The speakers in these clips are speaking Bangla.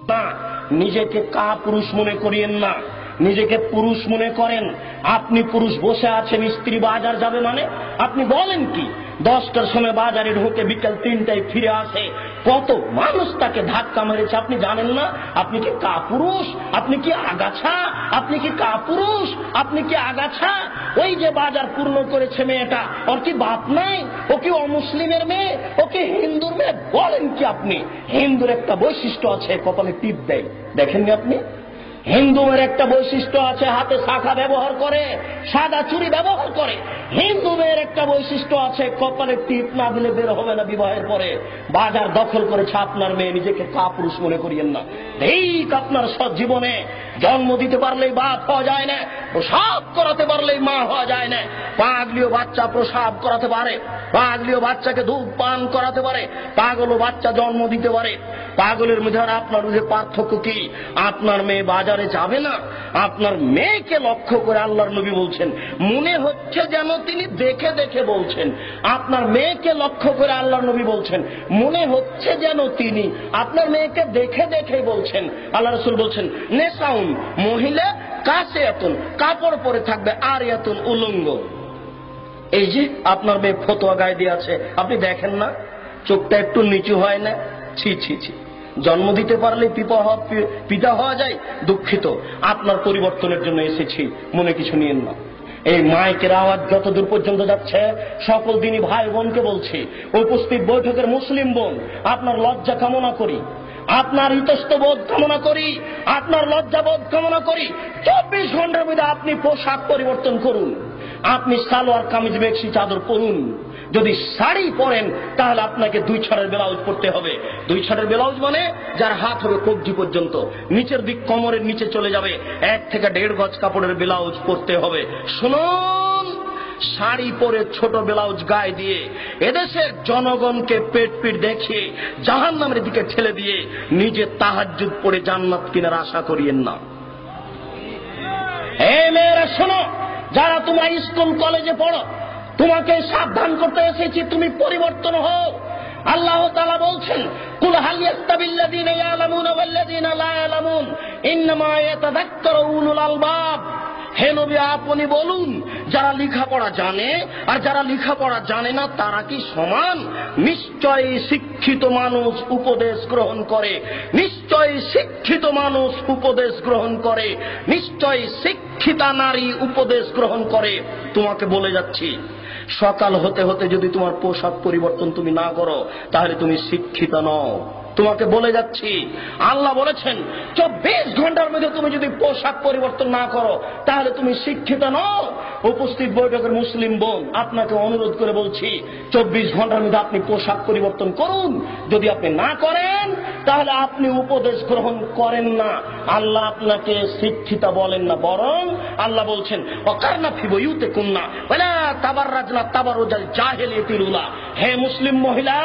না, নিজেকে কাপুরুষ মনে করিয়েন না, নিজেকে পুরুষ মনে করেন। আপনি পুরুষ, বসে আছেন, স্ত্রী বাজার যাবে মানে আপনি বলেন কি? 10টার সময় বাজারে ঢোকে, বিকেল 3টায় ফিরে আসে, কত মানুষ তাকে ধাক্কা মেরেছে আপনি জানেন না? আপনি কি কাপুরুষ? আপনি কি আগাছা? আপনি কি কাপুরুষ? আপনি কি আগাছা? ওই যে বাজার পূর্ণ করেছে মেয়েটা, ওর কি বাপ নাই? ও কি অমুসলিমের মেয়ে? ও কি হিন্দুর মেয়ে? বলেন কি আপনি? হিন্দুর একটা বৈশিষ্ট্য আছে, কপালে টিপ দেয়, দেখেননি আপনি? হিন্দুর একটা বৈশিষ্ট্য আছে, হাতে শাখা ব্যবহার করে, সাদা চুড়ি ব্যবহার করে। হিন্দু মেয়ের একটা বৈশিষ্ট্য আছে, কপালে টিপ না দিলে বের হবে না বিবাহের পরে। বাজার দখল করেছে আপনার মেয়ে, নিজেকে কাপুরুষ মনে করিয়েন না। ঠিক আপনার জীবনে জন্ম দিতে পারলেই বাপ হওয়া যায় না, প্রসাব করাতে পারলেই মা হওয়া যায় না। পাগলিও বাচ্চা প্রসাব করাতে পারে, পাগলিও বাচ্চাকে দুধ পান করাতে পারে, পাগলও বাচ্চা জন্ম দিতে পারে। পাগলের মধ্যে আর আপনার মধ্যে পার্থক্য কি? আপনার মেয়ে বাজারে যাবে না। আপনার মেয়েকে লক্ষ্য করে আল্লাহর নবী বলছেন, মনে হচ্ছে যেন তিনি দেখে দেখে বলছেন। আপনার মেয়েকে লক্ষ্য করে আল্লাহর নবী বলছেন, মনে হচ্ছে যেন তিনি আপনার মেয়েকে দেখে দেখে বলছেন। আল্লাহ রাসূল বলছেন, নেসাউন, মহিলা কাছে এতন, কাপড় পরে থাকবে, আর এতন উলঙ্গ। এই যে আপনার মেয়ে ফতোয়া গায়ে দিয়ে আছে, আপনি দেখেন না? চোখটা একটু নিচু হয় না? ছি ছি ছি, জন্ম দিতে পারলে পিতা হওয়া যায়। দুঃখিত, আপনার পরিবর্তনের জন্য এসেছি, মনে কিছু নিয়েন না। এই মাইকের আওয়াজ যতদূর পর্যন্ত যাচ্ছে, সকল দিনই ভাই বোনকে বলছি, উপস্থিত বৈঠকের মুসলিম বোন, আপনার লজ্জা কামনা করি, আপনার ইতস্তবোধ কামনা করি, আপনার লজ্জাবোধ কামনা করি। 24 ঘন্টার মধ্যে আপনি পোশাক পরিবর্তন করুন। আপনি সালোয়ার কামিজ মেক্সি চাদর পরুন। যদি শাড়ি পরেন তাহলে আপনাকে 2 ছাড়ের ব্লাউজ পরতে হবে। 2 ছাড়ের ব্লাউজ মানে যার হাত হবে কবজি পর্যন্ত, নিচের দিক কোমরের নিচে চলে যাবে, 1 থেকে 1.5 গজ কাপড়ের ব্লাউজ পরতে হবে। শুনুন, শাড়ি পরে ছোট ব্লাউজ গায়ে দিয়ে এদেশের জনগণকে পেট পিট দেখিয়ে জাহান্নামের দিকে ঠেলে দিয়ে নিজে তাহাজ্জুদ পড়ে জান্নাত কেনার আশা করিয়েন না। এই মেয়েরা শোনো, যারা তোমরা স্কুল কলেজে পড়ো, তোমাকে সাবধান করতে এসেছি, তুমি পরিবর্তন হও। আল্লাহ তাআলা বলছেন, কুল হাল ইয়াস্তাবিল্লাযীনা ইয়ালামুনা ওয়াল্লাযীনা লা ইয়ালামুন ইন্নামা ইয়াতাযাক্কারু উলুল আলবাব। হে নবী, আপনি বলুন, যারা লেখাপড়া জানে আর যারা লেখাপড়া জানে না তারা কি সমান? নিশ্চয়ই শিক্ষিত মানুষ উপদেশ গ্রহণ করে, নিশ্চয়ই শিক্ষিত মানুষ উপদেশ গ্রহণ করে, নিশ্চয়ই শিক্ষিতা নারী উপদেশ গ্রহণ করে। তোমাকে বলে যাচ্ছি, সকাল হতে হতে যদি তোমার পোশাক পরিবর্তন তুমি না করো তাহলে তুমি শিক্ষিত নও। তোমাকে বলে যাচ্ছি, আল্লাহ বলেছেন 24 ঘন্টার মধ্যে তুমি যদি পোশাক পরিবর্তন না করো তাহলে তুমি শিক্ষিত নও। উপস্থিত বৈঠকের মুসলিম বোন, আপনাকে অনুরোধ করে বলছি, 24 ঘন্টার মধ্যে আপনি পোশাক পরিবর্তন করুন। যদি আপনি না করেন তাহলে আপনি উপদেশ গ্রহণ করেন না, আল্লাহ আপনাকে শিক্ষিতা বলেন না, বরং আল্লাহ বলছেন, ওয়াকারনা ফি বুয়ুতিকুন্না ওয়ালা তাবাররাজনা তাবাররুজাল জাহিলিয়াতিল উলা। হে মুসলিম মহিলা,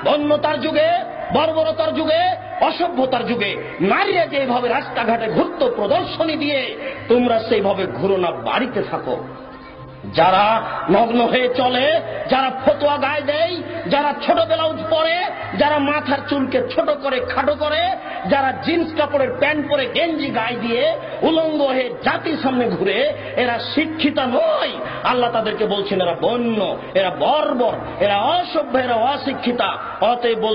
বন্যতার যুগে, বর্বরতার যুগে, অসভ্যতার যুগে নারীরা যেভাবে রাস্তাঘাটে ঘুরত প্রদর্শনী দিয়ে, তোমরা সেইভাবে ঘুরো না, বাড়িতে থাকো। যারা নগ্ন হয়ে চলে, যারা ফতোয়া গায়ে দেয়, যারা ছোট ব্লাউজ পরে, যারা মাথার চুলকে ছোট করে খাটো করে, যারা জিন্স কাপড়ের প্যান্ট পরে গেঞ্জি গায়ে দিয়ে উলঙ্গ হয়ে জাতির সামনে ঘুরে, এরা শিক্ষিতা নয়। আল্লাহ তাদেরকে বলছেন, এরা বন্য, এরা বর্বর, এরা অসভ্য, এরা অশিক্ষিতা। অতএব